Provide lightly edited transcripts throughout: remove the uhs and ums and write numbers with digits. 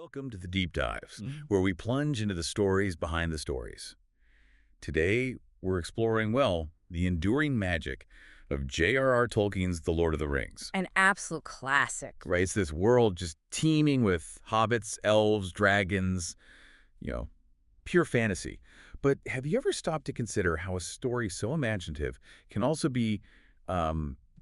Welcome to the Deep Dives, Mhm. where we plunge into the stories behind the stories. Today, we're exploring, well, the enduring magic of J.R.R. Tolkien's The Lord of the Rings. An absolute classic. Right? It's this world just teeming with hobbits, elves, dragons, pure fantasy. But have you ever stopped to consider how a story so imaginative can also be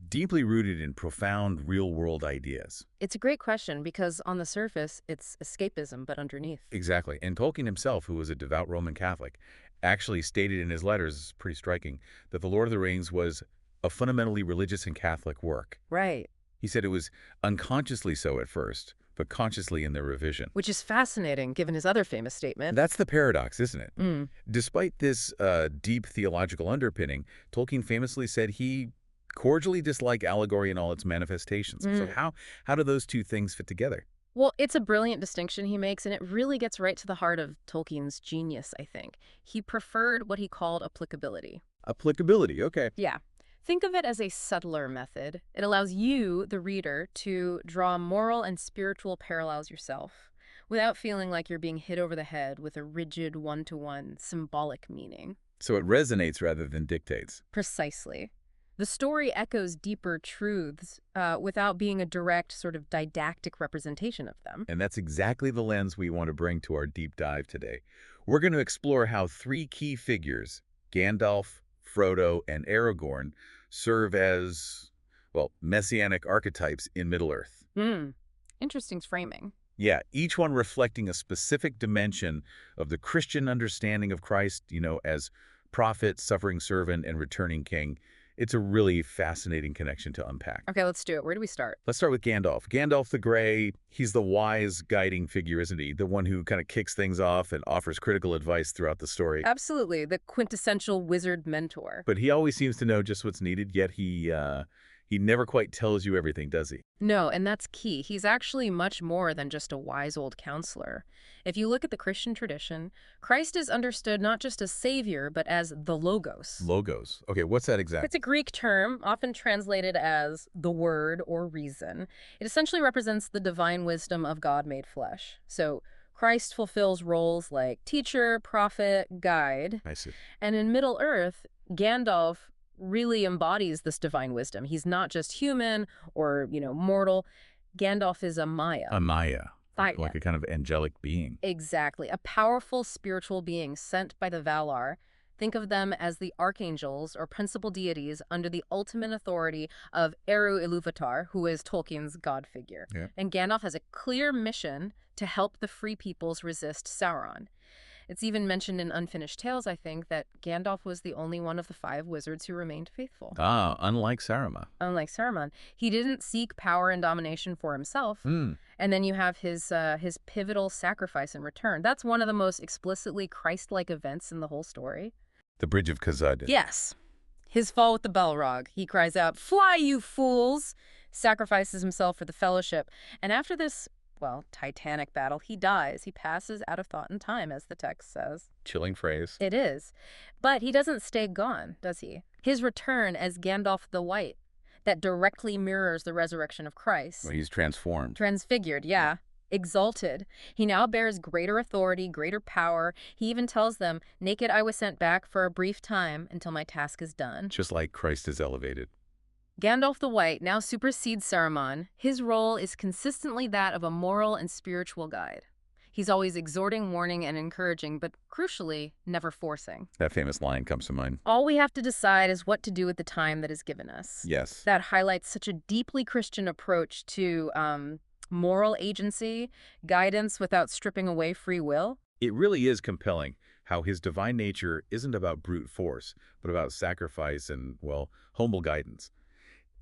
deeply rooted in profound real-world ideas? It's a great question because on the surface, it's escapism, but underneath. Exactly. And Tolkien himself, who was a devout Roman Catholic, actually stated in his letters, it's pretty striking, that The Lord of the Rings was a fundamentally religious and Catholic work. Right. He said it was unconsciously so at first, but consciously in their revision. Which is fascinating, given his other famous statement. That's the paradox, isn't it? Mm. Despite this deep theological underpinning, Tolkien famously said he cordially disliked allegory in all its manifestations. So how do those two things fit together? Well, it's a brilliant distinction he makes, and it really gets right to the heart of Tolkien's genius, I think. He preferred what he called applicability. Applicability, okay. Yeah. Think of it as a subtler method. It allows you, the reader, to draw moral and spiritual parallels yourself without feeling like you're being hit over the head with a rigid one-to-one symbolic meaning. So it resonates rather than dictates. Precisely. The story echoes deeper truths without being a direct sort of didactic representation of them. And that's exactly the lens we want to bring to our deep dive today. We're going to explore how three key figures, Gandalf, Frodo, and Aragorn, serve as, well, Messianic archetypes in Middle-earth. Interesting framing. Yeah, each one reflecting a specific dimension of the Christian understanding of Christ, as prophet, suffering servant, and returning king. It's a really fascinating connection to unpack. Okay, let's do it. Where do we start? Let's start with Gandalf. Gandalf the Grey, he's the wise guiding figure, isn't he? The one who kind of kicks things off and offers critical advice throughout the story. Absolutely. The quintessential wizard mentor. But he always seems to know just what's needed, yet he never quite tells you everything, does he? No, and that's key. He's actually much more than just a wise old counselor. If you look at the Christian tradition, Christ is understood not just as savior, but as the Logos. Logos. Okay, what's that exactly? It's a Greek term, often translated as the word or reason. It essentially represents the divine wisdom of God made flesh. So Christ fulfills roles like teacher, prophet, guide. I see. And in Middle-earth, Gandalf really embodies this divine wisdom. He's not just human or, mortal. Gandalf is a Maya. A Maya. Fire. Like a kind of angelic being. Exactly. A powerful spiritual being sent by the Valar. Think of them as the archangels or principal deities under the ultimate authority of Eru Ilúvatar, who is Tolkien's god figure. Yeah. And Gandalf has a clear mission to help the free peoples resist Sauron. It's even mentioned in Unfinished Tales, I think, that Gandalf was the only one of the 5 wizards who remained faithful. Ah, unlike Saruman. Unlike Saruman, he didn't seek power and domination for himself. And then you have his pivotal sacrifice in return. That's one of the most explicitly Christ-like events in the whole story. The Bridge of Khazad. Yes. His fall with the Balrog. He cries out, "Fly, you fools!" Sacrifices himself for the Fellowship. And after this, titanic battle, he dies. He passes out of thought and time, as the text says. Chilling phrase. It is. But he doesn't stay gone, does he? His return as Gandalf the White, that directly mirrors the resurrection of Christ. Well, he's transformed. Transfigured, yeah. Exalted. He now bears greater authority, greater power. He even tells them, "Naked I was sent back for a brief time until my task is done." Just like Christ is elevated. Gandalf the White now supersedes Saruman. His role is consistently that of a moral and spiritual guide. He's always exhorting, warning, and encouraging, but crucially, never forcing. That famous line comes to mind. All we have to decide is what to do with the time that is given us. Yes. That highlights such a deeply Christian approach to moral agency, guidance without stripping away free will. It really is compelling how his divine nature isn't about brute force, but about sacrifice and, humble guidance.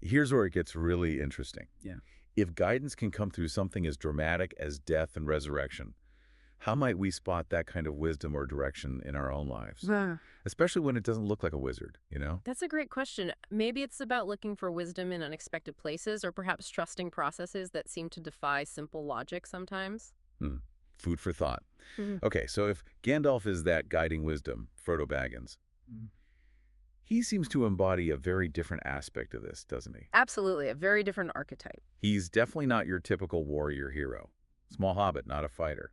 Here's where it gets really interesting. Yeah. If guidance can come through something as dramatic as death and resurrection, how might we spot that kind of wisdom or direction in our own lives? Especially when it doesn't look like a wizard, That's a great question. Maybe it's about looking for wisdom in unexpected places, or perhaps trusting processes that seem to defy simple logic sometimes. Food for thought. Okay, so if Gandalf is that guiding wisdom, Frodo Baggins, he seems to embody a very different aspect of this, doesn't he? Absolutely, a very different archetype. He's definitely not your typical warrior hero. Small hobbit, not a fighter.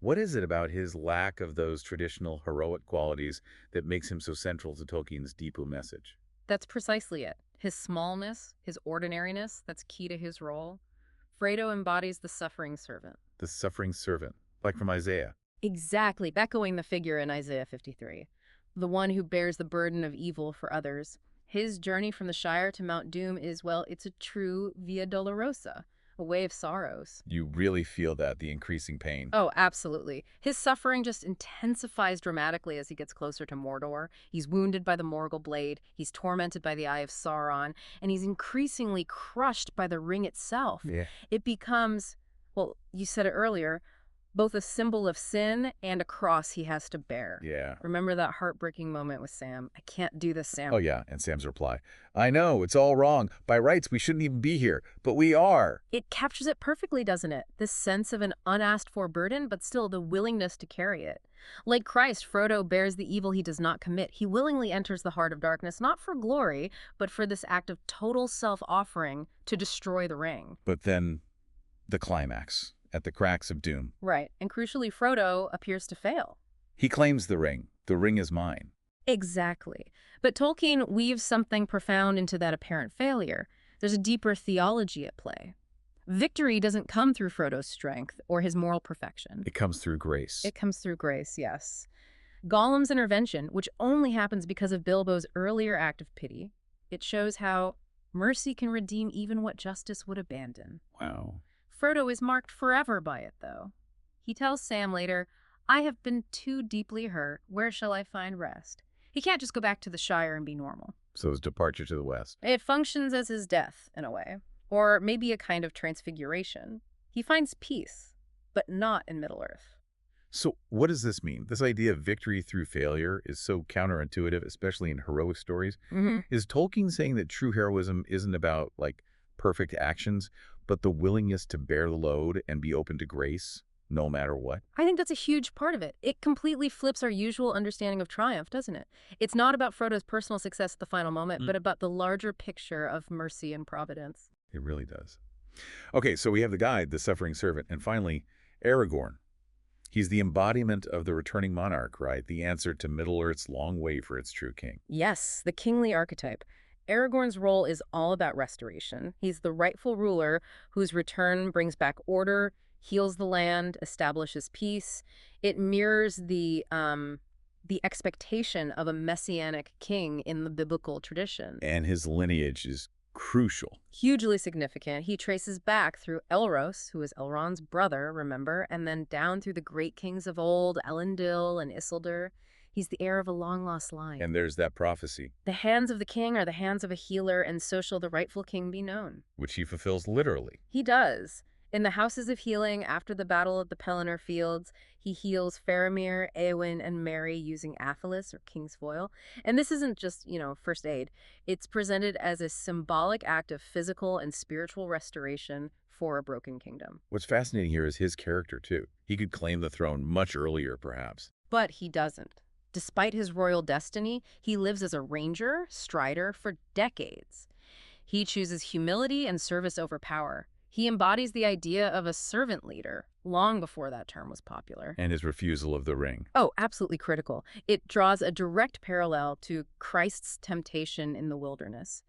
What is it about his lack of those traditional heroic qualities that makes him so central to Tolkien's Deepu message? That's precisely it. His smallness, his ordinariness, that's key to his role. Fredo embodies the suffering servant. The suffering servant, like from Isaiah. Exactly, echoing the figure in Isaiah 53. The one who bears the burden of evil for others. His journey from the Shire to Mount Doom is, well, it's a true Via Dolorosa, a way of sorrows. You really feel that, the increasing pain. Oh, absolutely. His suffering just intensifies dramatically as he gets closer to Mordor. He's wounded by the Morgul blade, he's tormented by the Eye of Sauron, and he's increasingly crushed by the ring itself. Yeah. It becomes, well, you said it earlier, both a symbol of sin and a cross he has to bear. Yeah. Remember that heartbreaking moment with Sam? I can't do this, Sam. Oh, yeah, and Sam's reply. I know, it's all wrong. By rights, we shouldn't even be here, but we are. It captures it perfectly, doesn't it? This sense of an unasked-for burden, but still the willingness to carry it. Like Christ, Frodo bears the evil he does not commit. He willingly enters the heart of darkness, not for glory, but for this act of total self-offering to destroy the ring. But then, the climax, at the cracks of doom. Right, and crucially, Frodo appears to fail. He claims the ring. The ring is mine. Exactly. But Tolkien weaves something profound into that apparent failure. There's a deeper theology at play. Victory doesn't come through Frodo's strength or his moral perfection. It comes through grace. It comes through grace, yes. Gollum's intervention, which only happens because of Bilbo's earlier act of pity, it shows how mercy can redeem even what justice would abandon. Wow. Frodo is marked forever by it, though. He tells Sam later, I have been too deeply hurt. Where shall I find rest? He can't just go back to the Shire and be normal. So his departure to the west. It functions as his death, in a way. Or maybe a kind of transfiguration. He finds peace, but not in Middle-earth. So what does this mean? This idea of victory through failure is so counterintuitive, especially in heroic stories. Is Tolkien saying that true heroism isn't about, like, perfect actions, but the willingness to bear the load and be open to grace, no matter what? I think that's a huge part of it. It completely flips our usual understanding of triumph, doesn't it? It's not about Frodo's personal success at the final moment, but about the larger picture of mercy and providence. It really does. Okay, so we have the guide, the suffering servant, and finally, Aragorn. He's the embodiment of the returning monarch, right? The answer to Middle-earth's long wait for its true king. Yes, the kingly archetype. Aragorn's role is all about restoration. He's the rightful ruler whose return brings back order, heals the land, establishes peace. It mirrors the expectation of a messianic king in the biblical tradition. And his lineage is crucial. Hugely significant. He traces back through Elros, who is Elrond's brother, remember, and then down through the great kings of old, Elendil and Isildur. He's the heir of a long-lost line. And there's that prophecy, The hands of the king are the hands of a healer, and so shall the rightful king be known. which he fulfills literally. He does. In the Houses of Healing, after the Battle of the Pelennor Fields, he heals Faramir, Éowyn, and Merry using Athalas, or King's Foil. And this isn't just, first aid. It's presented as a symbolic act of physical and spiritual restoration for a broken kingdom. What's fascinating here is his character, too. He could claim the throne much earlier, perhaps. But he doesn't. Despite his royal destiny, he lives as a ranger, strider for decades. He chooses humility and service over power. He embodies the idea of a servant leader long before that term was popular. And his refusal of the ring. Oh, absolutely critical. It draws a direct parallel to Christ's temptation in the wilderness.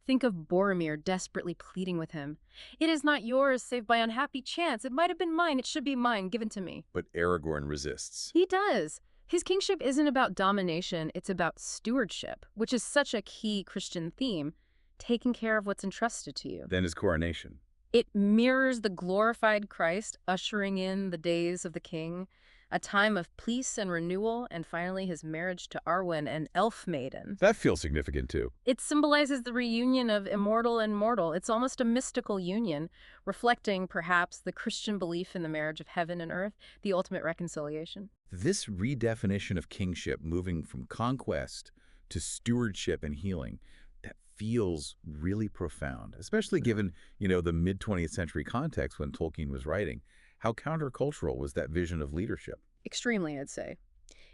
Think of Boromir desperately pleading with him. It is not yours, save by unhappy chance. It might have been mine. It should be mine, given to me. But Aragorn resists. He does. His kingship isn't about domination, it's about stewardship, which is such a key Christian theme, taking care of what's entrusted to you. Then his coronation. It mirrors the glorified Christ ushering in the days of the king, a time of peace and renewal, and finally his marriage to Arwen, an elf maiden. That feels significant, too. It symbolizes the reunion of immortal and mortal. It's almost a mystical union, reflecting perhaps the Christian belief in the marriage of heaven and earth, the ultimate reconciliation. This redefinition of kingship, moving from conquest to stewardship and healing, that feels really profound, especially given, the mid-20th century context when Tolkien was writing. How countercultural was that vision of leadership? Extremely, I'd say.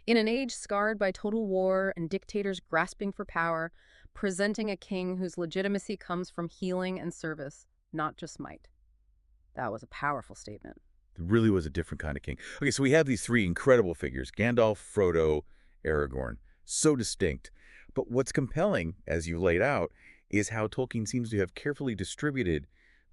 In an age scarred by total war and dictators grasping for power, presenting a king whose legitimacy comes from healing and service, not just might. That was a powerful statement. It really was a different kind of king. Okay, so we have these three incredible figures, Gandalf, Frodo, Aragorn. So distinct. But what's compelling, as you laid out, is how Tolkien seems to have carefully distributed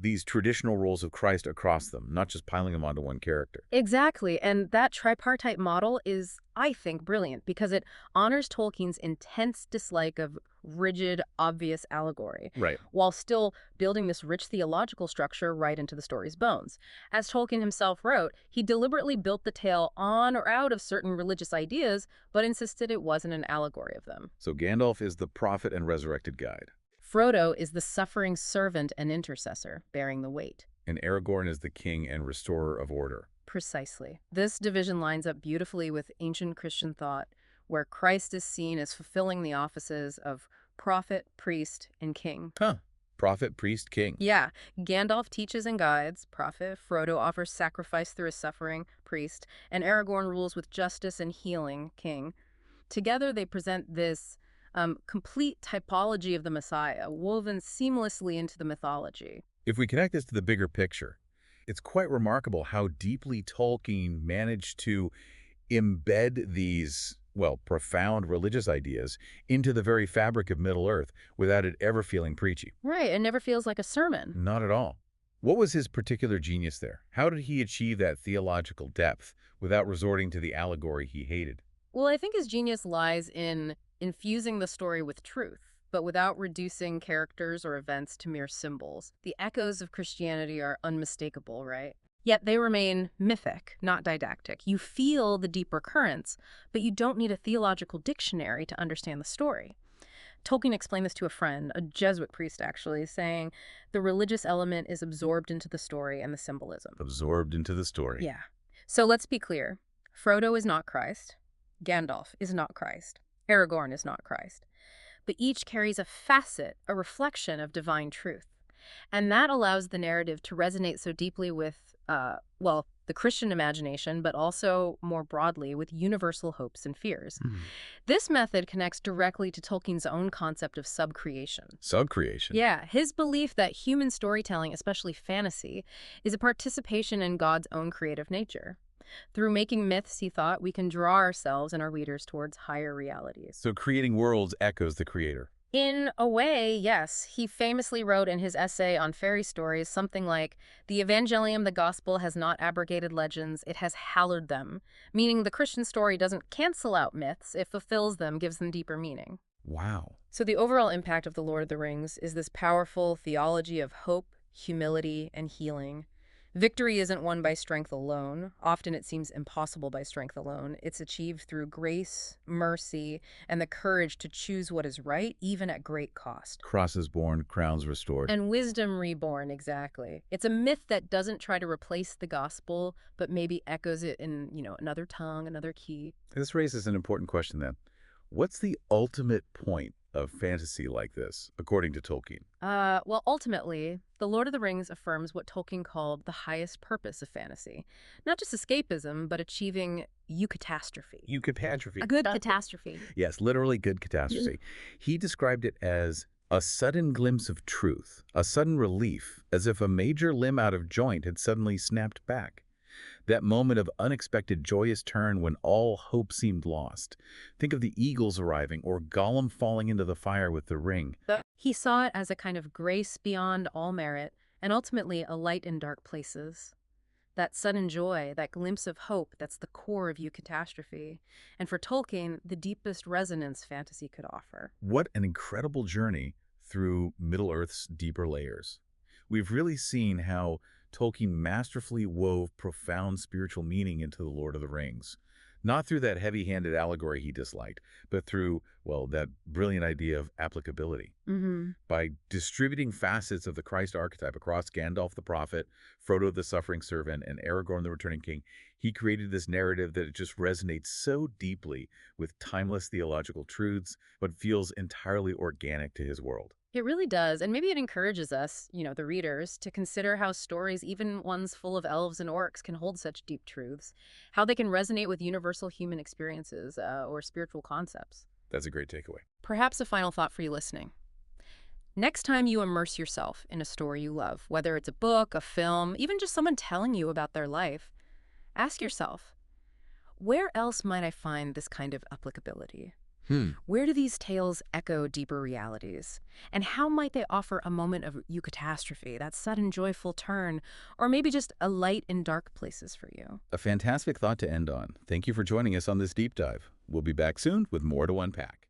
these traditional roles of Christ across them, not just piling them onto one character. Exactly, and that tripartite model is, I think, brilliant because it honors Tolkien's intense dislike of rigid, obvious allegory, Right. while still building this rich theological structure right into the story's bones. As Tolkien himself wrote, he deliberately built the tale on or out of certain religious ideas, but insisted it wasn't an allegory of them. So Gandalf is the prophet and resurrected guide, Frodo is the suffering servant and intercessor, bearing the weight. and Aragorn is the king and restorer of order. Precisely. This division lines up beautifully with ancient Christian thought, where Christ is seen as fulfilling the offices of prophet, priest, and king. Huh. Prophet, priest, king. Yeah, Gandalf teaches and guides, prophet. Frodo offers sacrifice through his suffering, priest. And Aragorn rules with justice and healing, king. Together they present this complete typology of the Messiah, woven seamlessly into the mythology. If we connect this to the bigger picture, it's quite remarkable how deeply Tolkien managed to embed these, well, profound religious ideas into the very fabric of Middle-earth without it ever feeling preachy. Right, it never feels like a sermon. Not at all. What was his particular genius there? How did he achieve that theological depth without resorting to the allegory he hated? Well, I think his genius lies in infusing the story with truth, but without reducing characters or events to mere symbols. The echoes of Christianity are unmistakable, right? Yet they remain mythic, not didactic. You feel the deeper currents, but you don't need a theological dictionary to understand the story. Tolkien explained this to a friend, a Jesuit priest actually, saying the religious element is absorbed into the story and the symbolism. Absorbed into the story. Yeah. So let's be clear. Frodo is not Christ. Gandalf is not Christ. Aragorn is not Christ. But each carries a facet, a reflection of divine truth. And that allows the narrative to resonate so deeply with, well, the Christian imagination, but also more broadly with universal hopes and fears. This method connects directly to Tolkien's own concept of subcreation. Subcreation. Yeah, his belief that human storytelling, especially fantasy, is a participation in God's own creative nature. Through making myths, he thought, we can draw ourselves and our readers towards higher realities. So creating worlds echoes the creator. In a way, yes. He famously wrote in his essay on fairy stories something like, "The Evangelium, the gospel, has not abrogated legends, it has hallowed them," meaning the Christian story doesn't cancel out myths, it fulfills them, gives them deeper meaning. Wow. So the overall impact of The Lord of the Rings is this powerful theology of hope, humility, and healing. Victory isn't won by strength alone. Often it seems impossible by strength alone. It's achieved through grace, mercy, and the courage to choose what is right, even at great cost. Crosses born, crowns restored. And wisdom reborn, exactly. It's a myth that doesn't try to replace the gospel, but maybe echoes it in, another tongue, another key. This raises an important question then. What's the ultimate point of fantasy like this, according to Tolkien? Well, ultimately, The Lord of the Rings affirms what Tolkien called the highest purpose of fantasy. Not just escapism, but achieving eucatastrophe. Eucatastrophe. A good catastrophe. Yes, literally good catastrophe. He described it as a sudden glimpse of truth, a sudden relief, as if a major limb out of joint had suddenly snapped back. That moment of unexpected joyous turn when all hope seemed lost. Think of the eagles arriving or Gollum falling into the fire with the ring. He saw it as a kind of grace beyond all merit, and ultimately a light in dark places. That sudden joy, that glimpse of hope, that's the core of eucatastrophe. And for Tolkien, the deepest resonance fantasy could offer. What an incredible journey through Middle-earth's deeper layers. We've really seen how Tolkien masterfully wove profound spiritual meaning into The Lord of the Rings. Not through that heavy-handed allegory he disliked, but through, well, that brilliant idea of applicability. By distributing facets of the Christ archetype across Gandalf the prophet, Frodo the suffering servant, and Aragorn the returning king, he created this narrative that just resonates so deeply with timeless theological truths, but feels entirely organic to his world. It really does, and maybe it encourages us, the readers, to consider how stories, even ones full of elves and orcs, can hold such deep truths, how they can resonate with universal human experiences or spiritual concepts. That's a great takeaway. Perhaps a final thought for you listening. Next time you immerse yourself in a story you love, whether it's a book, a film, even just someone telling you about their life, ask yourself, where else might I find this kind of applicability? Hmm. Where do these tales echo deeper realities? And how might they offer a moment of eucatastrophe, that sudden joyful turn, or maybe just a light in dark places for you? A fantastic thought to end on. Thank you for joining us on this deep dive. We'll be back soon with more to unpack.